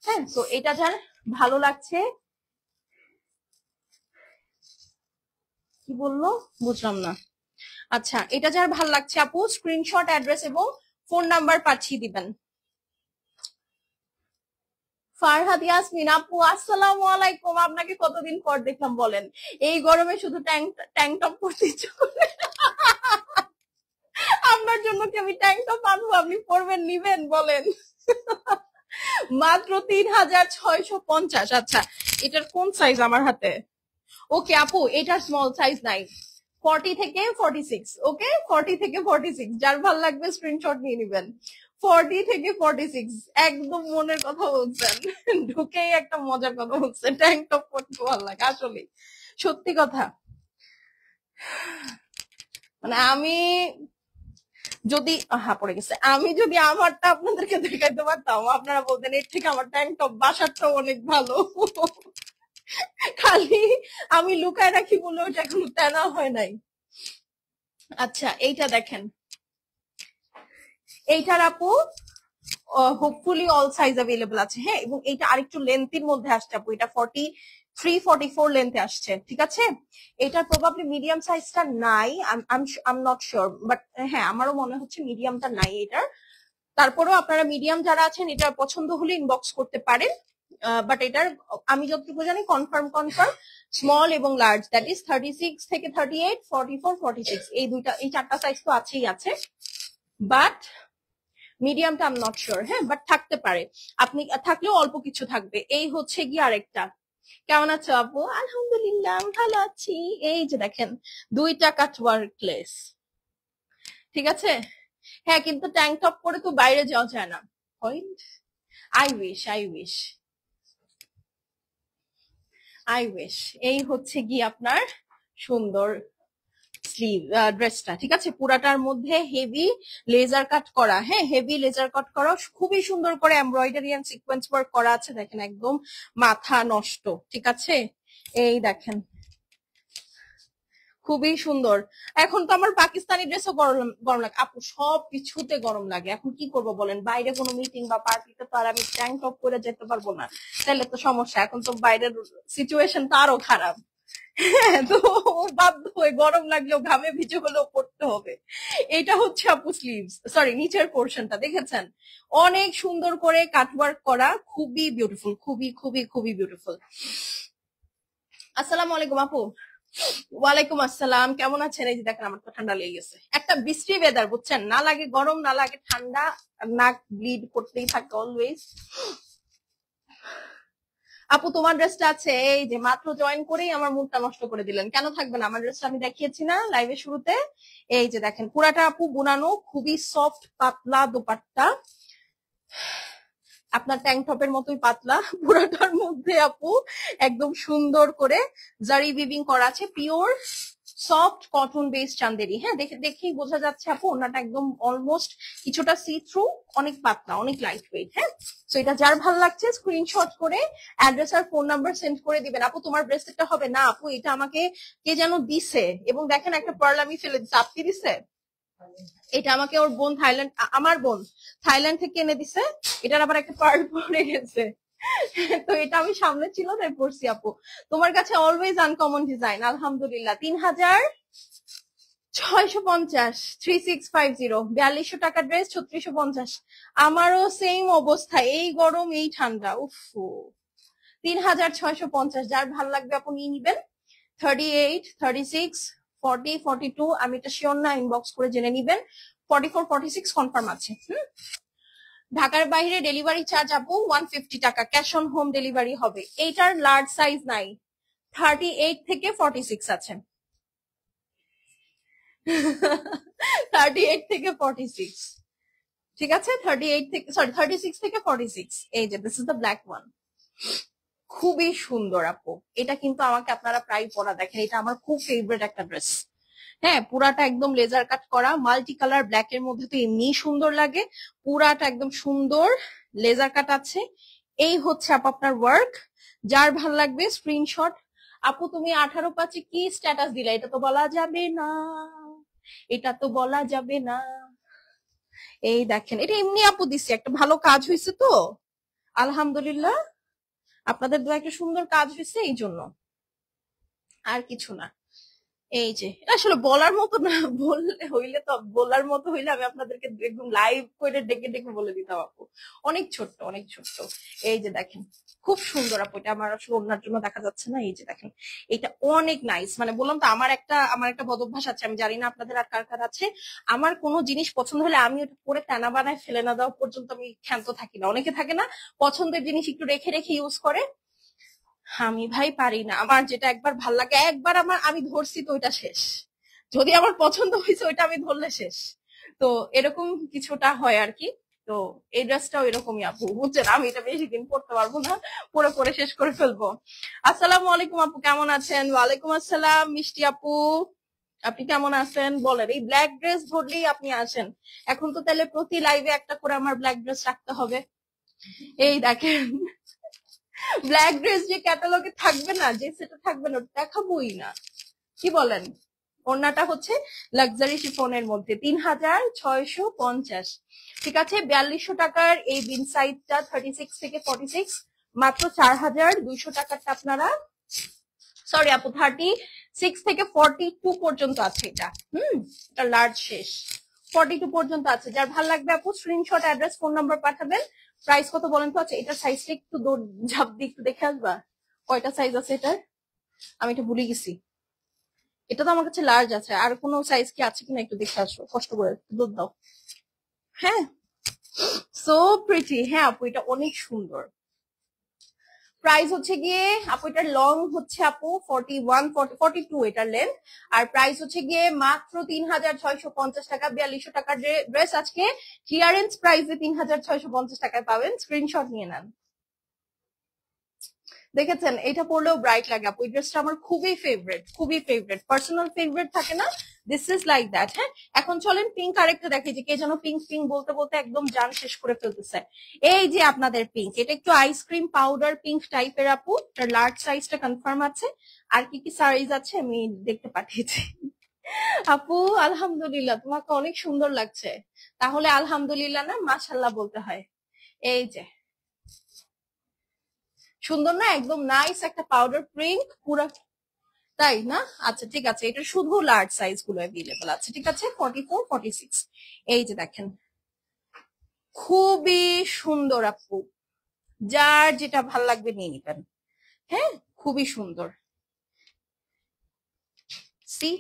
হ্যাঁ, তো এটা যার ভালো লাগছে, কি বললো বুঝলাম না। আচ্ছা, এটা যার ভালো লাগছে আপু স্ক্রিনশট অ্যাড্রেস এবং ফোন নাম্বার পাঠিয়ে দিবেন। ফারহাদ ইয়াসমিন আপু আসসালামু আলাইকুম, আপনাকে কতদিন পর দেখলাম বলেন। এই গরমে শুধু ট্যাঙ্ক টপ পরতে ইচ্ছে করে। আপনার জন্য কি আমি ট্যাঙ্ক টপ আনবো, আপনি পরবেন নিবেন বলেন? মাত্র 3650। আচ্ছা, এটার কোন সাইজ আমার হাতে? ওকে আপু, এটার স্মল সাইজ নাই, 40 থেকে 46। ওকে, 40 থেকে 46, যার ভাল লাগবে স্ক্রিনশট নিয়ে নিবেন। 40 থেকে 46, একদম মনের কথা বলছেন, ঢুকেই একটা মজার কথা বলছেন, ট্যাঙ্ক টপ পরতে ভালো লাগে আসলে, সত্যি কথা। মানে আমি যদি পড়ে গেছে, আমি যদি আমারটা আপনাদেরকে দেখাইতে পারতাম, আপনারা বলতেন এর থেকে আমার ট্যাঙ্ক টপ বাসারটাও অনেক ভালো। খালি আমি লুকায় রাখি বলে ওটা এখনো তেনা হয় নাই। আচ্ছা, এইটা দেখেন, এইটার আপু হোপফুলি অল সাইজ অ্যাভেলেবল আছে। হ্যাঁ, এবং এইটা আরেকটু লেন্থের মধ্যে আসছে আপু, এটা 43-44 লেন্থে আসছে। ঠিক আছে, এটার প্রবাবলি মিডিয়াম সাইজটা নাই, আম নট শিওর, বাট হ্যাঁ আমারও মনে হচ্ছে মিডিয়ামটা নাই এটার। তারপরেও আপনারা মিডিয়াম যারা আছেন, এটা পছন্দ হলে ইনবক্স করতে পারেন। বাট এটার আমি যতটুকু জানি কনফার্ম স্মল এবং লার্জ, দ্যাট ইজ 36 থেকে 38, 44, 46, এই চারটা সাইজ তো আছেই আছে, বাট মিডিয়ামটা আম নট শিওর। হ্যাঁ, বাট থাকতে পারে, আপনি থাকলেও অল্প কিছু থাকবে। এই হচ্ছে গিয়ে আরেকটা। কেমন আছো আপু? আলহামদুলিল্লাহ ভালো আছি। এই যে দেখেন, দুইটা কাটওয়ার্কলেস। ঠিক আছে, হ্যাঁ কিন্তু ট্যাঙ্ক টপ পরে তো বাইরে যাওয়া যায় না। Point, I wish. এই হচ্ছে গিয়ে আপনার সুন্দর স্লিভ ড্রেসটা। ঠিক আছে, পুরাটার মধ্যে হেভি লেজার কাট করা। হ্যাঁ, হেভি লেজার কাট করা, খুবই সুন্দর করে এমব্রয়ডারি এন্ড সিকোয়েন্স ওয়ার্ক করা আছে। দেখেন একদম মাথা নষ্ট। ঠিক আছে, এই দেখেন খুবই সুন্দর। এখন তো আমার পাকিস্তানি ড্রেসও গরম গরম লাগে আপু, সব কিছুতে গরম লাগে। এখন কি করবো বলেন, বাইরে কোনো মিটিং বা পার্টিতে তো আর আমি ট্যাঙ্ক টপ করে যেতে পারবো না, তাহলে তো সমস্যা। এখন তো বাইরের সিচুয়েশন তো আরো খারাপ। হ্যাঁ, তো বাধ্য হয়ে গরম লাগলেও ঘামে ভিজে হলেও পড়তে হবে। এটা হচ্ছে আপু স্লিভস, সরি নিচের পোর্শনটা দেখেছেন, অনেক সুন্দর করে কাটওয়ার্ক করা, খুবই বিউটিফুল, খুবই খুবই খুবই বিউটিফুল। আসসালামু আলাইকুম আপু। ওয়ালাইকুম আসসালাম, কেমন আছেন? এই যে দেখেন আমার তো ঠান্ডা লেগে গেছে, একটা বৃষ্টি ওয়েদার বুঝছেন, না লাগে গরম না লাগে ঠান্ডা, নাক ব্লিড করতেই থাকে অলওয়েজ। আপু তোমার ড্রেসটা আছে, এই যে মাত্র জয়েন করেই আমার মুডটা নষ্ট করে দিলেন। কেন থাকবে না, আমার ড্রেসটা আমি দেখিয়েছি না লাইভের শুরুতে। এই যে দেখেন, পুরাটা আপু বুনানো, খুবই সফট পাতলা দোপাট্টা। আপনার ট্যাঙ্ক টপের মতোই পাতলা, পুরাটার মধ্যে আপু একদম সুন্দর করে জারি উইভিং করা আছে, pure soft cotton base Chanderi. হ্যাঁ, দেখেই বোঝা যাচ্ছে আপু ওনাটা একদম অলমোস্ট কিছুটা সি থ্রু, অনেক পাতলা, অনেক লাইট ওয়েট। হ্যাঁ, তো এটা যার ভালো লাগছে স্ক্রিনশট করে অ্যাড্রেস আর ফোন নাম্বার সেন্ড করে দিবেন। আপু তোমার ব্রেসলেটটা হবে না আপু, এটা আমাকে কে যেন দিছে, এবং দেখেন একটা পার্ল আমি ফেলে দিচ্ছে, আপনি দিছে এটা আমাকে, ওর বোন থাইল্যান্ড, আমার বোন থাইল্যান্ড থেকে এনে দিছে, এটার আবার একটা পার্ল পরে গেছে। তো এটা আমি সামনে ছিল তাই পড়ছি আপু। তোমার কাছে অলওয়েজ আনকমন ডিজাইন, আলহামদুলিল্লাহ। 3650, 3650, 4200 টাকা ড্রেস, 3650। আমারও সেম অবস্থা, এই গরম এই ঠান্ডা, উফ। 3650, যার ভালো লাগবে আপু নিয়ে নিবেন। 38, 36, 40, 42, আমি এটা শিওর না, ইনবক্স করে জেনে নিবেন। 44, 46 কনফার্ম আছে। ঢাকার বাইরে ডেলিভারি চার্জ আপু 150 টাকা, ক্যাশ অন হোম ডেলিভারি হবে। এইটার লার্জ সাইজ নাই, 38 থেকে 46 আছে। 38 থেকে 46, ঠিক আছে, 38 থেকে, সরি 36 থেকে 46। এই যে this is the black one, খুবই সুন্দর আপু। এটা কিন্তু আমাকে আপনারা প্রায় পরা দেখেন, এটা আমার খুব ফেভারিট একটা ড্রেস। হ্যাঁ, পুরাটা একদম লেজার কাট করা, মাল্টি কালার ব্ল্যাক এর মধ্যে তো এমনি সুন্দর লাগে, পুরাটা একদম সুন্দর লেজার কাট আছে। এই হচ্ছে আপু আপনার ওয়ার্ক, যার ভাল লাগবে স্ক্রিনশট। আপু তুমি 18/5 কি স্ট্যাটাস দিলা, এটা তো বলা যাবে না, এটা তো বলা যাবে না। এই দেখেন, এটা এমনি আপু দিছি, একটা ভালো কাজ হয়েছে তো, আলহামদুলিল্লাহ। আপনাদের দোয়া একটা সুন্দর কাজ হয়েছে, এই জন্য, আর কিছু না। এই যে আসলে বলার মতো না, বললে হইলে তো, বলার মতো হইলে আমি আপনাদেরকে একদম লাইভ করে ডেকে ডেকে বলে দিতাম আপু। অনেক ছোট্ট, অনেক ছোট্ট। এই যে দেখেন, খুব সুন্দর আপু, এটা আমার আসলে ওনার জন্য দেখা যাচ্ছে না। এই যে দেখেন, এটা অনেক নাইস। মানে বললাম তো, আমার একটা বদ অভ্যাস আছে, আমি জানি না আপনাদের আর কার কার আছে। আমার কোনো জিনিস পছন্দ হলে আমি ওটা পরে টানা বানায় ফেলে না দেওয়া পর্যন্ত আমি ক্ষান্ত থাকি না। অনেকে থাকে না, পছন্দের জিনিস একটু রেখে রেখে ইউজ করে, আমি ভাই পারি না। আমার যেটা একবার ভাল লাগে, একবার আমি ধরছি তো ওইটা শেষ, যদি আমার পছন্দ হয়েছে ওইটা আমি ধরলে শেষ। তো এরকম কিছুটা হয় আর কি। তো এই ড্রেসটাও এরকমই আপু, বুঝছেন, আমি এটা বেশি দিন পড়তে পারবো না, পরে পরে শেষ করে ফেলবো। আসসালামু আলাইকুম আপু, কেমন আছেন? ওয়ালাইকুম আসসালাম মিষ্টি আপু, আপনি কেমন আছেন বলেন? এই ব্ল্যাক ড্রেস ধরলেই আপনি আসেন এখন তো, তাহলে প্রতি লাইভে একটা করে আমার ব্ল্যাক ড্রেস রাখতে হবে। এই দেখেন, ব্ল্যাক ড্রেস যে ক্যাটালগে থাকবে না, যে সেটা থাকবে না, দেখাবোই না, কি বলেন? ওড়নাটা হচ্ছে লাক্সারি শিফনের মধ্যে, 3650, ঠিক আছে। 4200 টাকার এই বিন সাইজটা, 36 থেকে 46, মাত্র 4200 টাকারটা আপনারা, সরি আপু, 36 থেকে 42 পর্যন্ত আছে এটা। এটা লার্জ শেষ, 42 পর্যন্ত আছে। যার ভালো লাগবে আপু স্ক্রিনশট, অ্যাড্রেস, ফোন নাম্বার পাঠাবেন। প্রাইস কত বলেন তো? আচ্ছা, এটার সাইজটা একটু ঝাপ দিয়ে একটু দেখে আসবা, কয়টা সাইজ আছে এটার, আমি এটা ভুলে গেছি। এটা তো আমার কাছে লার্জ আছে, আর কোনো সাইজ কি আছে কিনা একটু দেখে আসো, কষ্ট করে দুধ দাও। হ্যাঁ, সো প্রিটি। হ্যাঁ আপু, এটা অনেক সুন্দর। প্রাইস হচ্ছে গিয়ে আপু, এটার লং হচ্ছে আপু 41, 42 এটার লেন্থ, আর প্রাইস হচ্ছে গিয়ে মাত্র 3650 টাকা। 4200 টাকার ড্রেস আজকে ক্লিয়ারেন্স প্রাইসে 3650 টাকায় পাবেন। স্ক্রিনশট নিয়ে নেন। দেখেছেন, এটা পরলেও ব্রাইট লাগে আপু। এই ড্রেসটা আমার খুবই ফেভারিট, খুবই ফেভারিট, পার্সোনাল ফেভারিট থাকে না, দিস ইজ লাইক দ্যাট। হ্যাঁ, এখন চলেন পিঙ্ক আরেকটা দেখে, যে কে যেন পিঙ্ক পিঙ্ক বলতে বলতে একদম জান শেষ করে ফেলতেছে। এই যে আপনাদের পিঙ্ক, এটা একটু আইসক্রিম পাউডার পিঙ্ক টাইপের আপু, এটার লার্জ সাইজটা কনফার্ম আছে। আর কি কি সাইজ আছে আমি দেখতে পাঠিয়েছি। আপু আলহামদুলিল্লাহ, তোমাকে অনেক সুন্দর লাগছে। তাহলে আলহামদুলিল্লাহ না, মাশাল্লাহ বলতে হয়। এই যে সুন্দর না, একদম নাইস একটা পাউডার পিঙ্ক পুরো, তাই না? আচ্ছা ঠিক আছে, এটা শুধু লার্জ সাইজ গুলো অ্যাভেলেবল আছে, ঠিক আছে। 44, 46, এই যে দেখেন, খুবই সুন্দর আপু, যার যেটা ভাল লাগবে নিয়ে নিবেন। হ্যাঁ, খুবই সুন্দর, সি,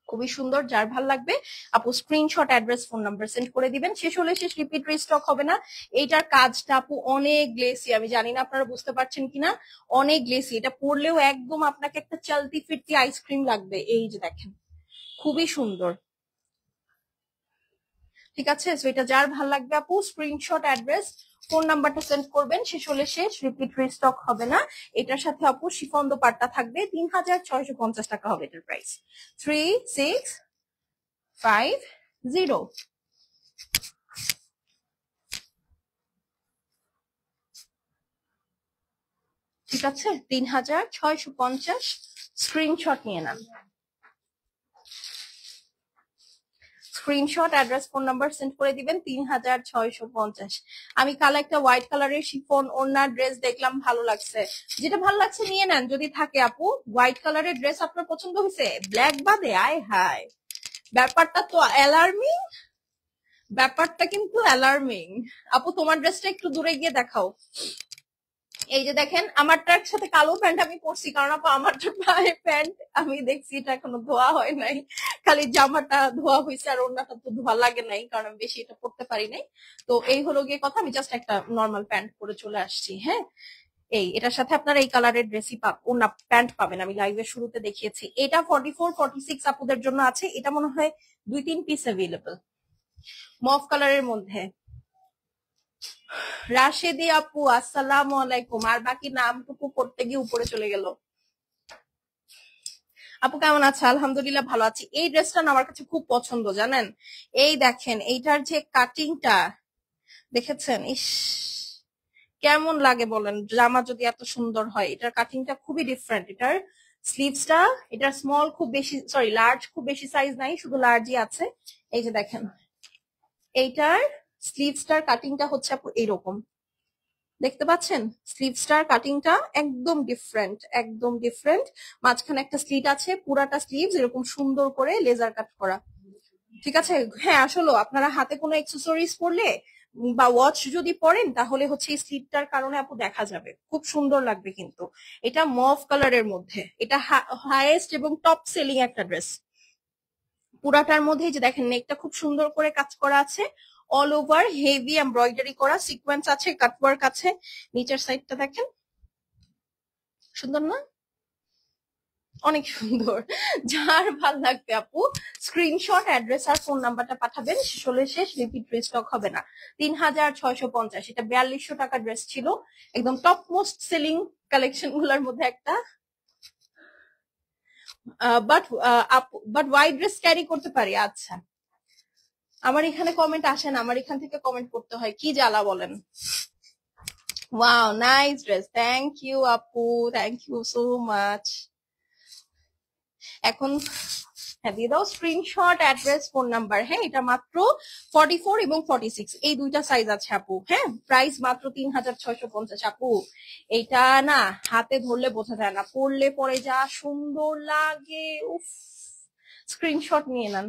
খুবই সুন্দর, যার ভাল লাগবে আপু screenshot, address, phone number send করে দিবেন। শেষ হলে শেষ, রিপিট রিস্টক হবে না। এইটার কাজটা আপু অনেক গ্লেসি, আমি জানি না আপনারা বুঝতে পারছেন কিনা, অনেক গ্লেসি। এটা পরলেও একদম আপনাকে একটা চলতি ফিরতি আইসক্রিম লাগবে। এই যে দেখেন, খুবই সুন্দর। ঠিক আছে, সো এটা যার ভাল লাগবে আপু স্ক্রিনশট, অ্যাড্রেস, ফোন নাম্বারটা সেন্ড করবেন। শেষ হলে শেষ, রিপিট রিস্টক হবে না। এটার সাথে আপু শিফন দোপাট্টা থাকবে, 3650 টাকা হবে এটার প্রাইস। 3650। ঠিক আছে, 3650 স্ক্রিনশট নিয়ে নেন। Screenshot, address, phone number send করে দিবেন। 3650। আমি কালো একটা হোয়াইট কালারের শিফন ওড়নার ড্রেস দেখলাম, ভালো লাগছে। যেটা ভালো লাগছে নিয়ে নেন যদি থাকে আপু। হোয়াইট কালারের ড্রেস আপনার পছন্দ হয়েছে, ব্ল্যাক বাদে? আয় হায়, ব্যাপারটা তো অ্যালার্মিং, ব্যাপারটা কিন্তু অ্যালার্মিং। আপু তোমার ড্রেসটা একটু দূরে গিয়ে দেখাও। এই যে দেখেন, আমারটার সাথে কালো প্যান্ট আমি পরছি, কারণ আপু আমারটা প্যান্ট আমি দেখছি এটা এখনো ধোয়া হয় নাই, খালি জামাটা ধোয়া হয়েছে, আর ওড়নাটা তো ধোয়া লাগে নাই, কারণ আমি বেশি এটা পরতে পারি নাই। তো এই হলো গিয়ে কথা, আমি জাস্ট একটা নর্মাল প্যান্ট পরে চলে আসছি। হ্যাঁ, এটার সাথে আপনারা এই কালারের ড্রেসই ওড়না প্যান্ট পাবেন, আমি লাইভের শুরুতে দেখিয়েছি। এটা 44 46 আপুদের জন্য আছে। এটা মনে হয় 2-3 পিস অ্যাভেলেবল, মফ কালারের মধ্যে। রাশেদি আপু আসসালামু আলাইকুম। আর বাকি নামটুকু করতে গিয়ে উপরে চলে গেল। আপু কেমন আছে? আলহামদুলিল্লাহ ভালো আছি। এই ড্রেসটা না আমার কাছে খুব পছন্দ, জানেন। এই দেখেন, এইটার যে কাটিংটা দেখেছেন, ইস কেমন লাগে বলেন, জামা যদি এত সুন্দর হয়। এটার কাটিংটা খুবই ডিফারেন্ট। এটার স্লিভসটা, এটা স্মল খুব বেশি, সরি লার্জ খুব বেশি সাইজ নাই, শুধু লার্জই আছে। এই যে দেখেন, এইটার স্লিভসটার কাটিংটা হচ্ছে আপু এইরকম, দেখতে পাচ্ছেন? স্লিভসটার কাটিংটা একদম ডিফারেন্ট, একদম ডিফারেন্ট। মাঝখানে একটা স্লিট আছে, পুরাটা স্লিভস এরকম সুন্দর করে লেজার কাট করা। ঠিক আছে, হ্যাঁ আসলে আপনারা হাতে কোনো অ্যাক্সেসরিজ পরলে বা ওয়াচ যদি পরেন, তাহলে হচ্ছে এই স্লিটটার কারণে আপু দেখা যাবে, খুব সুন্দর লাগবে। কিন্তু এটা মভ কালারের মধ্যে, এটা হাইয়েস্ট এবং টপ সেলিং একটা ড্রেস। পুরাটার মধ্যে যে দেখেন, নেকটা খুব সুন্দর করে কাজ করা আছে, অল ওভার হেভি এমব্রয়ডারি করা, সিকোয়েন্স আছে, কাটওয়ার্ক আছে। নিচের সাইডটা দেখেন, সুন্দর না? অনেক সুন্দর। যার ভাল লাগবে আপু স্ক্রিনশট, অ্যাড্রেস আর ফোন নাম্বারটা পাঠাবেন। শেষ হলে শেষ, রিপিট রিস্টক হবে না। 3650। এটা 4200 টাকা ড্রেস ছিল, একদম টপ মোস্ট সেলিং কালেকশন গুলোর মধ্যে একটা। বাট হোয়াইট ড্রেস ক্যারি করতে পারি। আচ্ছা, আমার এখানে কমেন্ট আসে না, আমার এখান থেকে কমেন্ট করতে হয়, কি জ্বালা বলেন। Wow, nice dress, thank you আপু, থ্যাংক ইউ সো মাচ। এখন হ্যাঁ দিয়ে দাও স্ক্রিনশট, অ্যাড্রেস, ফোন নাম্বার। হ্যাঁ, এটা মাত্র 44 এবং 46 এই দুইটা সাইজ আছে আপু। হ্যাঁ, প্রাইস মাত্র 3650 আপু। এইটা না হাতে ধরলে বোঝা যায় না, পরলে পরে যা সুন্দর লাগে, উফ। স্ক্রিনশট নিয়ে নেন,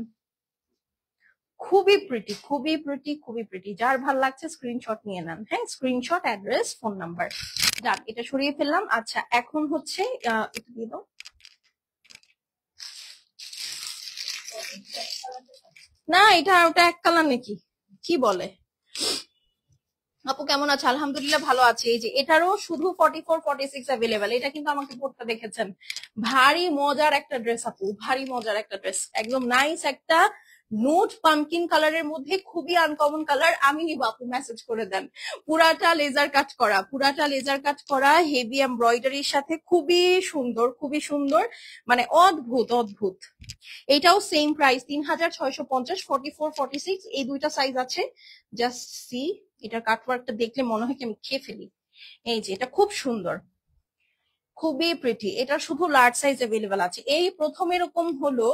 খুবই প্রিটি, খুবই প্রিটি, খুবই প্রিটি। যার ভাল লাগছে স্ক্রিনশট নিয়ে নেন। হ্যাঁ, স্ক্রিনশট, অ্যাড্রেস, ফোন নাম্বার। যাক, এটা সরিয়ে ফেললাম। আচ্ছা, এখন হচ্ছে এটা দিয়ে দাও। না, এটা ওটা এক কালার নাকি, কি বলে? আপু কেমন আছে? আলহামদুলিল্লাহ ভালো আছে। এই যে এটারও শুধু 44 46 অ্যাভেলেবেল। এটা কিন্তু আমাকে পড়তে দেখেছেন, ভারী মজার একটা ড্রেস আপু, ভারী মজার একটা ড্রেস, একদম নাইস একটা নোট পামকিন কালারের মধ্যে, খুবই আনকমন কালার। আমি নিব আপু, মেসেজ করে দেন। পুরাটা লেজার কাট করা, পুরাটা লেজার কাট করা, হেভি এমব্রয়ডারির সাথে, খুবই সুন্দর, খুবই সুন্দর, মানে অদ্ভুত অদ্ভুত। এটাও সেম প্রাইস 3650, 44 46 এই দুইটা সাইজ আছে। জাস্ট সি, এটার কাটওয়ার্কটা দেখলে মনে হয় কি আমি খেয়ে ফেলি। এই যে এটা খুব সুন্দর, খুবই প্রিটি। এটা শুধু লার্জ সাইজ অ্যাভেলেবল আছে, এই প্রথম এরকম হলো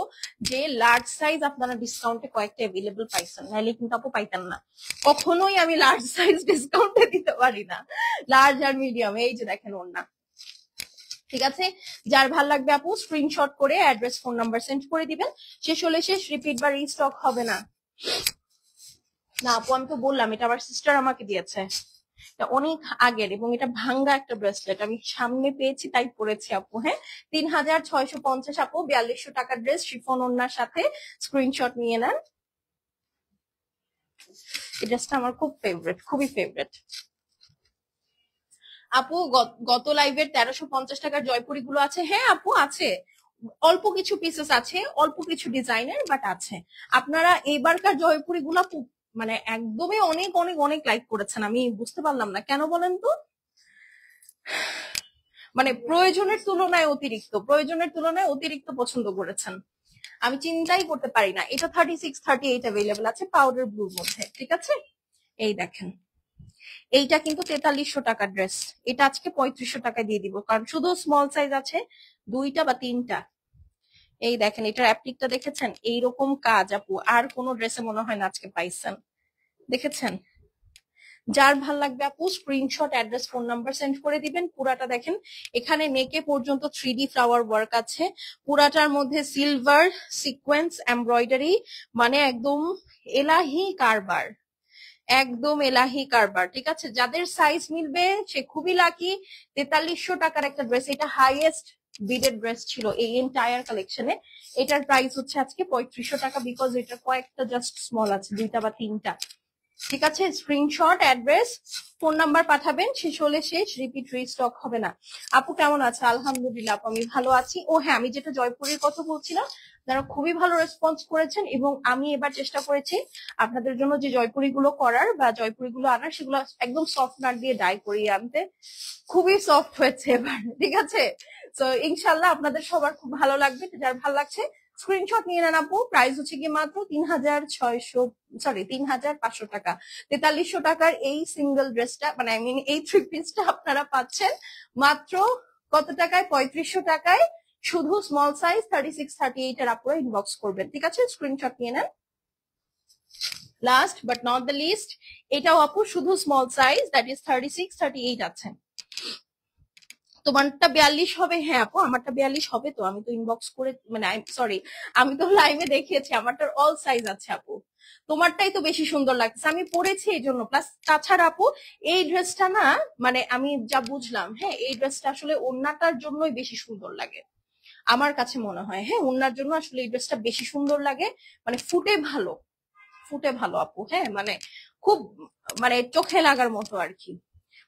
যে লার্জ সাইজ আপনারা ডিসকাউন্টে কয়েকটা অ্যাভেলেবল পাইছেন, নাহলে কিন্তু আপু পাইতেন না। কখনোই আমি লার্জ সাইজ ডিসকাউন্টে দিতে পারি না, লার্জ আর মিডিয়াম। এই যে দেখেন ওড়না। ঠিক আছে, যার ভাল লাগবে আপু স্ক্রিনশট করে অ্যাড্রেস, ফোন নাম্বার সেন্ড করে দিবেন। শেষ হলে শেষ, রিপিট বা রিস্টক হবে না। না আপু, আমি তো বললাম এটা আমার সিস্টার আমাকে দিয়েছে, এটা অনেক আগের, এবং এটা ভাঙ্গা একটা ব্রেসলেট, আমি সামনে পেয়েছি তাই পরেছি আপু। হ্যাঁ, 3650 আপু, 4200 টাকার ড্রেস, শিফন ওড়নার সাথে। স্ক্রিনশট নিয়ে নেন। এই ড্রেসটা আমার খুব ফেভারিট, খুবই ফেভারিট আপু। গত লাইভের 1350 টাকার জয়পুরি গুলো আছে? হ্যাঁ আপু আছে, অল্প কিছু পিসেস আছে, অল্প কিছু ডিজাইনের, বাট আছে। আপনারা এইবারকার জয়পুরি গুলা মানে একদমই অনেক অনেক অনেক লাইক করেছেন, আমি বুঝতে পারলাম না কেন বলেন তো। মানে প্রয়োজনের তুলনায় অতিরিক্ত পছন্দ করেছেন, আমি চিন্তাই করতে পারি না। এটা 36-38 অ্যাভেলেবল আছে পাউডার ব্লুর মধ্যে, ঠিক আছে। এই দেখেন, এইটা কিন্তু 4300 টাকার ড্রেস, এটা আজকে 3500 টাকা দিয়ে দিব, কারণ শুধু স্মল সাইজ আছে 2টা বা 3টা। এই দেখেন, এটার অ্যাপ্লিকটা দেখেছেন, এইরকম কাজ আপু আর কোন ড্রেসে মনে হয় না আজকে পাইছেন, দেখেছেন। যার ভাল লাগবে আপু screenshot, address, phone number send করে দিবেন। পুরাটা দেখেন, এখানে নেকে পর্যন্ত 3D ফ্লাওয়ার ওয়ার্ক আছে, পুরাটার মধ্যে সিলভার সিকোয়েন্স এমব্রয়ডারি, মানে একদম এলাহি কারবার, একদম এলাহি কারবার, ঠিক আছে। যাদের সাইজ মিলবে সে খুবই লাকি। 4300 টাকার একটা ড্রেস, এটা হাইয়েস্ট বিডেড ড্রেস ছিল এই এন্টায়ার কালেকশনে। এটার প্রাইস হচ্ছে আজকে 3500 টাকা, বিকজ এটার কয়েকটা জাস্ট স্মল আছে, 2টা বা 3টা, ঠিক আছে। স্ক্রিনশট, অ্যাড্রেস, ফোন নাম্বার পাঠাবেন, শেষ হলে শেষ, রিপিট রিস্টক হবে না। আপু কেমন আছে? আলহামদুলিল্লাহ আপু আমি ভালো আছি। ও হ্যাঁ, আমি যেটা জয়পুরের কথা বলছিলাম, তারা খুবই ভালো রেসপন্স করেছেন, এবং আমি এবার চেষ্টা করেছি আপনাদের জন্য যে জয়পুরি গুলো করার বা জয়পুরি গুলো আনার, সেগুলো একদম সফট নাট দিয়ে ডাই করিয়ে আনতে, খুবই সফট হয়েছে এবার, ঠিক আছে। তো ইনশাল্লাহ আপনাদের সবার খুব ভালো লাগবে, যার ভালো লাগছে স্ক্রিনশট নিয়ে নেন আপু। প্রাইস হচ্ছে কি মাত্র 3500 টাকা। 4300 টাকার এই সিঙ্গেল ড্রেসটা, মানে আই মিন এই 3 পিসটা আপনারা পাচ্ছেন মাত্র কত টাকায়? 3500 টাকায়। শুধু স্মল সাইজ 36-38 এর আপুরা ইনবক্স করবেন, ঠিক আছে। স্ক্রিনশট নিয়ে নেন। Last but not the least, এটাও আপু শুধু স্মল সাইজ, দ্যাট ইজ 36-38 আছে। তোমারটা 42 হবে? হ্যাঁ আপু আমারটা 42 হবে, তো আমি তো ইনবক্স করে, মানে সরি, আমি তো লাইভে দেখিয়েছি আমারটার অল সাইজ আছে আপু। তোমারটাই তো বেশি সুন্দর লাগছে, আমি পরেছি এই জন্য। প্লাস তাছাড়া আপু এই ড্রেসটা না, মানে আমি যা বুঝলাম, হ্যাঁ এই ড্রেসটা আসলে ওড়নাটার জন্যই বেশি সুন্দর লাগে আমার কাছে মনে হয়। হ্যাঁ, ওড়নার জন্য আসলে এই ড্রেসটা বেশি সুন্দর লাগে, মানে ফুটে ভালো, ফুটে ভালো আপু। হ্যাঁ মানে খুব, মানে চোখে লাগার মতো আর কি।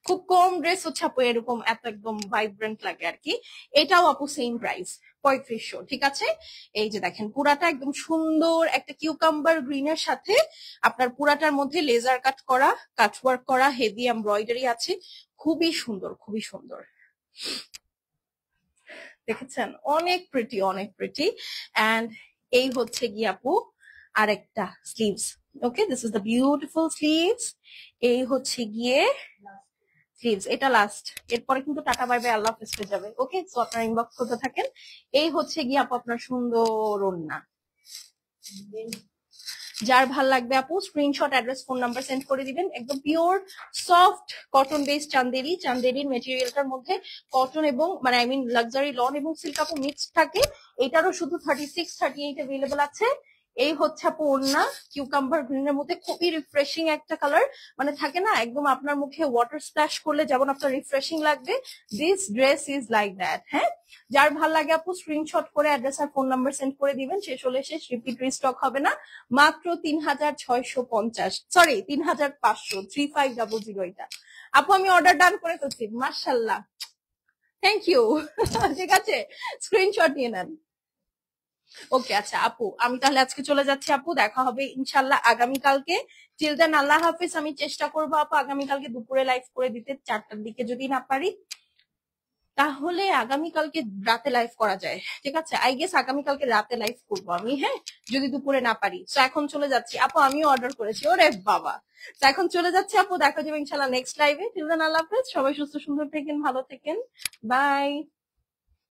খুব কম ড্রেস হচ্ছে আপু এরকম এত একদম ভাইব্রেন্ট লাগে আর কি। এটাও আপু সেম প্রাইস 3500, ঠিক আছে। এই যে দেখেন, পুরাটা একদম সুন্দর একটা কিউকাম্বার গ্রিনের সাথে আপনার পুরাটার মধ্যে লেজার কাট করা, কাটওয়ার্ক করা, হেভি এমব্রয়ডারি আছে, খুবই সুন্দর, খুবই সুন্দর। দেখেছেন, অনেক প্রিটি, অনেক প্রিটি। এন্ড এই হচ্ছে গিয়ে আপু আরেকটা sleeves. Okay, this is the beautiful sleeves. এই হচ্ছে গিয়ে স্লিভস, এটা লাস্ট, এরপরে কিন্তু টাটা বাই বাই আল্লাহ হাফেজ হয়ে যাবে। ওকে, সো আপনারা ইনবক্স করতে থাকেন। এই হচ্ছে গিয়ে আপু আপনার সুন্দর ওড়না। যার ভাল লাগবে আপু screenshot, address, phone number send করে দিবেন। একদম pure soft cotton base Chanderi, চান্দেরির মেটেরিয়ালটার মধ্যে কটন এবং মানে আই মিন লাক্সারি লন এবং সিল্ক আপু মিক্সড থাকে। এটারও শুধু 36-38 অ্যাভেলেবল আছে। এই হচ্ছে আপু ওড়না, কিউকাম্বার গ্রিনের মধ্যে, খুবই রিফ্রেশিং একটা কালার, মানে থাকে না একদম আপনার মুখে ওয়াটার স্প্ল্যাশ করলে যেমন আপনার রিফ্রেশিং লাগবে, this dress is like that. হ্যাঁ, যার ভাল লাগে আপু স্ক্রিনশট করে অ্যাড্রেস আর ফোন নাম্বার সেন্ড করে দিবেন, শেষ হলে শেষ, রিপিট রিস্টক হবে না। মাত্র 3650, সরি 3500, 3500 এটা। আপু আমি অর্ডার ডান করে ফেলছি, মাশাল্লাহ, থ্যাংক ইউ। ঠিক আছে, স্ক্রিনশট নিয়ে নেন। ওকে আচ্ছা আপু, আমি তাহলে আজকে চলে যাচ্ছি আপু, দেখা হবে ইনশাল্লাহ আগামীকালকে। টিল দেন আল্লাহ হাফিজ। আমি চেষ্টা করবো আপু আগামীকালকে দুপুরে লাইভ করে দিতে, 4টার দিকে, যদি না পারি তাহলে আগামীকালকে রাতে লাইভ করা যায়, ঠিক আছে। আই গেস আগামীকালকে রাতে লাইভ করবো আমি, হ্যাঁ যদি দুপুরে না পারি। তো এখন চলে যাচ্ছি আপু, আমিও অর্ডার করেছি, ওরে বাবা। তো এখন চলে যাচ্ছি আপু, দেখা যাবে ইনশাল্লাহ নেক্সট লাইভে। টিল দেন আল্লাহ হাফেজ, সবাই সুস্থ সুন্দর থাকেন, ভালো থাকেন, বাই।